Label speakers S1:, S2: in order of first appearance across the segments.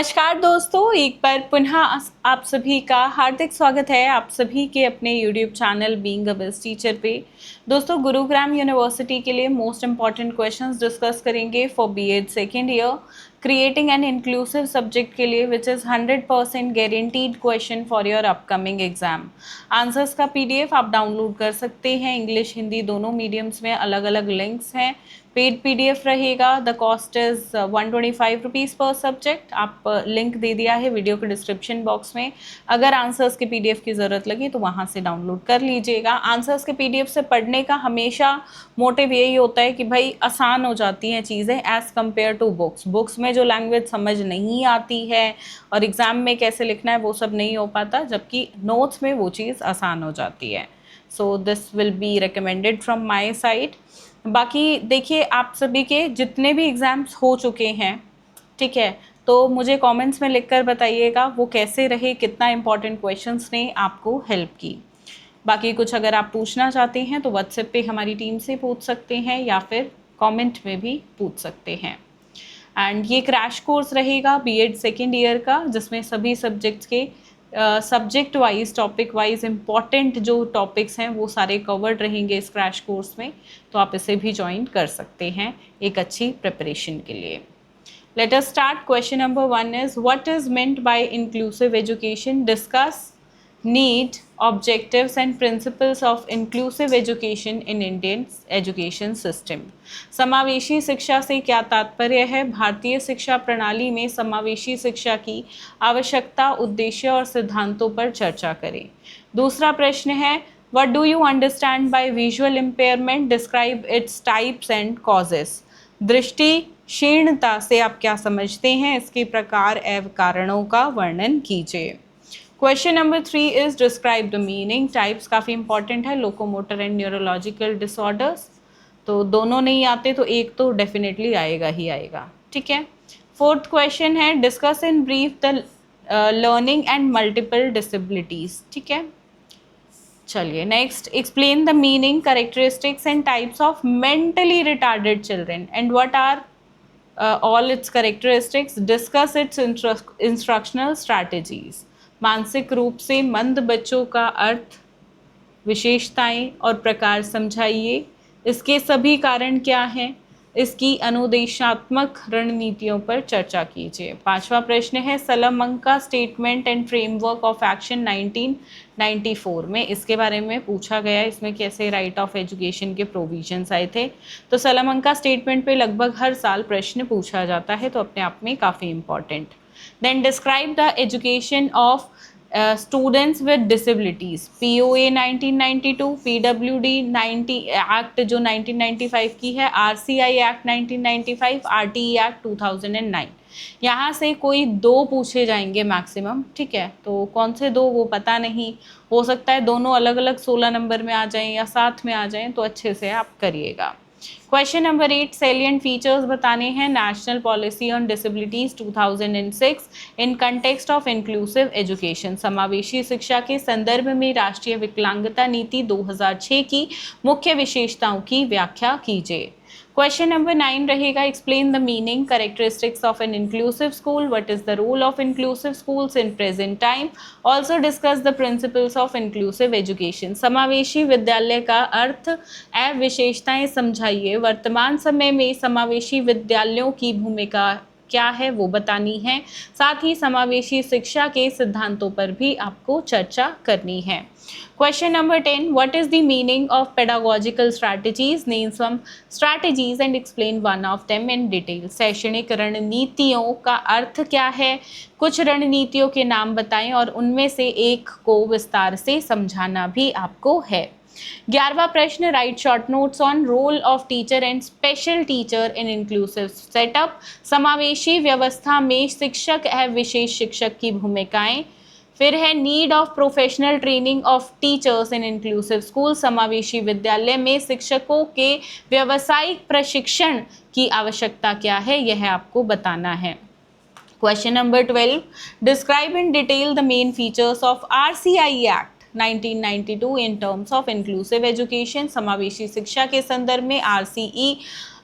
S1: नमस्कार दोस्तों, एक बार पुनः आप सभी का हार्दिक स्वागत है आप सभी के अपने YouTube channel being a best teacher पे। दोस्तों, गुरुग्राम यूनिवर्सिटी के लिए मोस्ट इम्पॉर्टेंट क्वेश्चंस डिस्कस करेंगे for BEd second year, creating an inclusive subject के लिए which is 100% guaranteed question for your upcoming exam. Answers का PDF आप डाउनलोड कर सकते हैं, इंग्लिश हिंदी दोनों मीडियम्स में अलग अलग लिंक्स हैं। पेड PDF रहेगा, द कॉस्ट इज़ 125 रुपीज़ पर सब्जेक्ट। आप लिंक दे दिया है वीडियो के डिस्क्रिप्शन बॉक्स में। अगर आंसर्स के PDF की ज़रूरत लगी तो वहाँ से डाउनलोड कर लीजिएगा। आंसर्स के PDF से पढ़ने का हमेशा मोटिव यही होता है कि भाई आसान हो जाती हैं चीज़ें एज़ कम्पेयर टू बुक्स में जो लैंग्वेज समझ नहीं आती है और एग्ज़ाम में कैसे लिखना है वो सब नहीं हो पाता, जबकि नोट्स में वो चीज़ आसान हो जाती है। So this will be recommended from my side. बाकी देखिए, आप सभी के जितने भी एग्ज़ाम्स हो चुके हैं, ठीक है, तो मुझे कमेंट्स में लिखकर बताइएगा वो कैसे रहे, कितना इम्पोर्टेंट क्वेश्चंस ने आपको हेल्प की। बाकी कुछ अगर आप पूछना चाहते हैं तो व्हाट्सएप पे हमारी टीम से पूछ सकते हैं या फिर कमेंट में भी पूछ सकते हैं। एंड ये क्रैश कोर्स रहेगा बीएड सेकेंड ईयर का, जिसमें सभी सब्जेक्ट्स के subject wise topic wise important जो टॉपिक्स हैं वो सारे कवर्ड रहेंगे इस क्रैश कोर्स में। तो आप इसे भी ज्वाइन कर सकते हैं एक अच्छी प्रिपरेशन के लिए। Let us start. Question number 1 is, what is meant by inclusive education? Discuss need, objectives and principles of inclusive education in Indian education system. समावेशी शिक्षा से क्या तात्पर्य है? भारतीय शिक्षा प्रणाली में समावेशी शिक्षा की आवश्यकता, उद्देश्य और सिद्धांतों पर चर्चा करें। दूसरा प्रश्न है, what do you understand by visual impairment? Describe its types and causes. दृष्टि क्षीणता से आप क्या समझते हैं, इसके प्रकार एवं कारणों का वर्णन कीजिए। Question number 3 is describe the meaning. Types काफ़ी इंपॉर्टेंट है, लोकोमोटर एंड न्यूरोलॉजिकल डिसऑर्डर्स। तो दोनों नहीं आते तो एक तो डेफिनेटली आएगा ही आएगा, ठीक है। फोर्थ क्वेश्चन है, discuss in brief the learning and multiple disabilities, ठीक है। चलिए next, explain the meaning, characteristics and types of mentally retarded children and what are all its characteristics. Discuss its instructional strategies. मानसिक रूप से मंद बच्चों का अर्थ, विशेषताएं और प्रकार समझाइए। इसके सभी कारण क्या हैं, इसकी अनुदेशात्मक रणनीतियों पर चर्चा कीजिए। पांचवा प्रश्न है, Salamanca statement and framework of action 1994 में इसके बारे में पूछा गया, इसमें कैसे राइट ऑफ एजुकेशन के प्रोविजंस आए थे। तो सलामंका स्टेटमेंट पे लगभग हर साल प्रश्न पूछा जाता है, तो अपने आप में काफ़ी important. Then describe the education of students with disabilities, POA 1992, PWD 90 act जो 1995 की है, RCI एक्ट 1995, RTE एक्ट 2009। यहाँ से कोई दो पूछे जाएंगे मैक्सिमम, ठीक है। तो कौन से दो वो पता नहीं, हो सकता है दोनों अलग अलग 16 नंबर में आ जाएं या साथ में आ जाएं, तो अच्छे से आप करिएगा। क्वेश्चन नंबर 8, सैलिएंट फीचर्स बताने हैं national policy on disabilities 2006 in context of inclusive education. समावेशी शिक्षा के संदर्भ में राष्ट्रीय विकलांगता नीति 2006 की मुख्य विशेषताओं की व्याख्या कीजिए। क्वेश्चन नंबर 9 रहेगा, explain the meaning, characteristics of an inclusive school, what is the role of inclusive schools in present time, also discuss the principles of inclusive education. समावेशी विद्यालय का अर्थ एवं विशेषताएं समझाइए। वर्तमान समय में समावेशी विद्यालयों की भूमिका क्या है वो बतानी है। साथ ही समावेशी शिक्षा के सिद्धांतों पर भी आपको चर्चा करनी है। Question number 10, what is the meaning of pedagogical strategies, name some strategies and explain one of them in detail. शैक्षणिक रणनीतियों का अर्थ क्या है, कुछ रणनीतियों के नाम बताएं और उनमें से एक को विस्तार से समझाना भी आपको है। 11वां प्रश्न, right short notes on roll of teacher and special teacher in inclusive setup. समावेशी व्यवस्था में शिक्षक एवं विशेष शिक्षक की भूमिकाएं। फिर है, need of professional training of teachers in inclusive school. समावेशी विद्यालय में शिक्षकों के व्यावसायिक प्रशिक्षण की आवश्यकता क्या है, यह आपको बताना है। Question number 12, describe in detail the main features of RCI act 1992 in terms of inclusive education. समावेशी शिक्षा के संदर्भ में RCE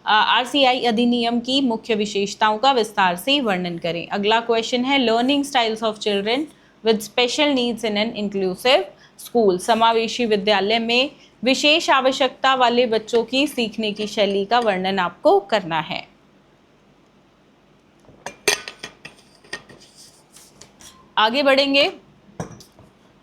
S1: आरसीआई अधिनियम की मुख्य विशेषताओं का विस्तार से वर्णन करें। अगला क्वेश्चन है learning styles of children with special needs in an inclusive school. समावेशी विद्यालय में विशेष आवश्यकता वाले बच्चों की सीखने की शैली का वर्णन आपको करना है। आगे बढ़ेंगे।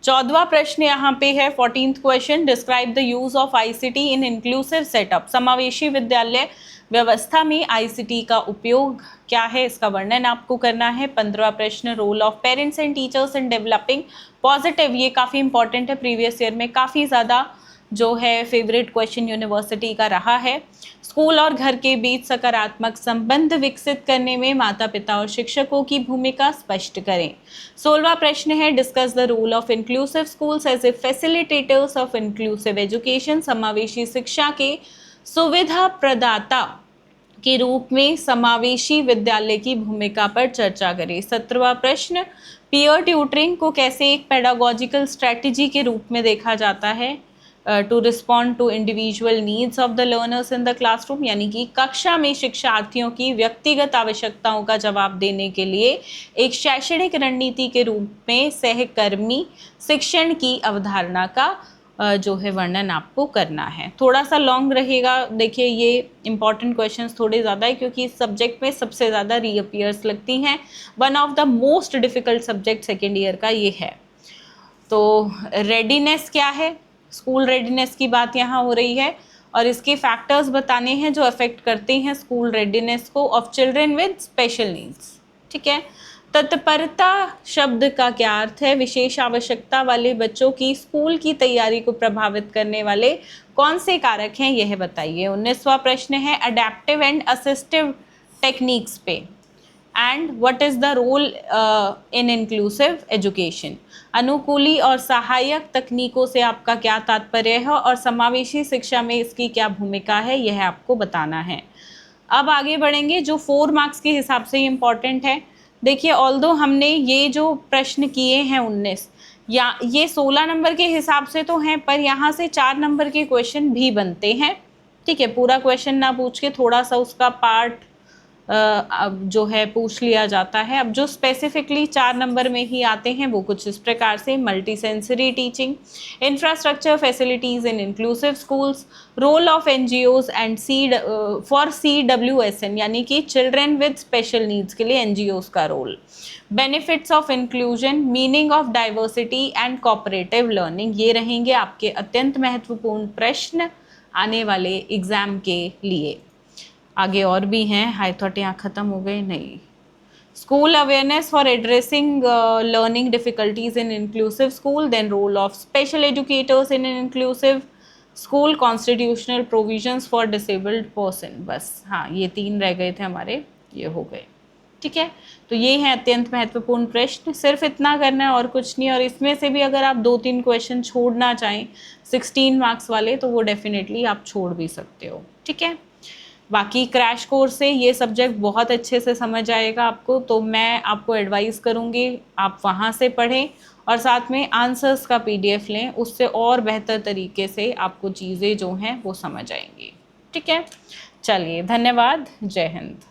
S1: 14वां प्रश्न यहाँ पे है 14th question, describe the use of ICT in inclusive setup. समावेशी विद्यालय व्यवस्था में आईसीटी का उपयोग क्या है, इसका वर्णन आपको करना है। 15वां प्रश्न, role of parents and teachers in developing positive, ये काफ़ी इंपॉर्टेंट है, प्रीवियस ईयर में काफ़ी ज़्यादा जो है फेवरेट क्वेश्चन यूनिवर्सिटी का रहा है। स्कूल और घर के बीच सकारात्मक संबंध विकसित करने में माता पिता और शिक्षकों की भूमिका स्पष्ट करें। 16वां प्रश्न है discuss the role of inclusive schools as a facilitators of inclusive education. समावेशी शिक्षा के सुविधा प्रदाता के रूप में समावेशी विद्यालय की भूमिका पर चर्चा करें। 17वां प्रश्न, पीयर ट्यूटरिंग को कैसे एक पेडागोजिकल स्ट्रेटजी के रूप में देखा जाता है to respond to individual needs of the learners in the classroom, यानी कि कक्षा में शिक्षार्थियों की व्यक्तिगत आवश्यकताओं का जवाब देने के लिए एक शैक्षणिक रणनीति के रूप में सहकर्मी शिक्षण की अवधारणा का जो है वर्णन आपको करना है। थोड़ा सा लॉन्ग रहेगा, देखिए ये इंपॉर्टेंट क्वेश्चंस थोड़े ज़्यादा है क्योंकि इस सब्जेक्ट में सबसे ज़्यादा रीअपियर्स लगती हैं। One of the most difficult subject second year का ये है। तो रेडीनेस क्या है, स्कूल रेडीनेस की बात यहाँ हो रही है और इसके फैक्टर्स बताने हैं जो अफेक्ट करते हैं स्कूल रेडीनेस को of children with special needs. ठीक है, तत्परता शब्द का क्या अर्थ है, विशेष आवश्यकता वाले बच्चों की स्कूल की तैयारी को प्रभावित करने वाले कौन से कारक हैं, यह बताइए। 19वां प्रश्न है अडेप्टिव एंड असिस्टिव टेक्निक्स पे and what is the role in inclusive education. अनुकूली और सहायक तकनीकों से आपका क्या तात्पर्य है और समावेशी शिक्षा में इसकी क्या भूमिका है, यह आपको बताना है। अब आगे बढ़ेंगे, जो 4 मार्क्स के हिसाब से इम्पॉर्टेंट है। देखिए ऑल्दो हमने ये जो प्रश्न किए हैं 19 या ये 16 नंबर के हिसाब से तो हैं, पर यहाँ से 4 नंबर के क्वेश्चन भी बनते हैं। ठीक है, पूरा क्वेश्चन ना पूछ के थोड़ा सा उसका पार्ट जो है पूछ लिया जाता है। अब जो स्पेसिफिकली 4 नंबर में ही आते हैं वो कुछ इस प्रकार से, multi sensory teaching, infrastructure facilities in inclusive schools, role of NGOs and for CWSN यानी कि चिल्ड्रन विद स्पेशल नीड्स के लिए एनजीओज का role, benefits of inclusion, meaning of diversity and cooperative learning. ये रहेंगे आपके अत्यंत महत्वपूर्ण प्रश्न आने वाले एग्जाम के लिए। आगे और भी हैं, आई थॉट यहाँ ख़त्म हो गए, नहीं। School awareness for addressing learning difficulties in inclusive school, then role of special educators in an inclusive school, constitutional provisions for disabled person. बस हाँ, ये 3 रह गए थे हमारे, ये हो गए। ठीक है, तो ये हैं अत्यंत महत्वपूर्ण प्रश्न, सिर्फ इतना करना है और कुछ नहीं। और इसमें से भी अगर आप 2-3 क्वेश्चन छोड़ना चाहें 16 मार्क्स वाले तो वो डेफिनेटली आप छोड़ भी सकते हो। ठीक है, बाकी क्रैश कोर्स से ये सब्जेक्ट बहुत अच्छे से समझ आएगा आपको, तो मैं आपको एडवाइस करूँगी आप वहाँ से पढ़ें और साथ में आंसर्स का PDF लें, उससे और बेहतर तरीके से आपको चीज़ें जो हैं वो समझ आएंगी। ठीक है, चलिए धन्यवाद, जय हिंद।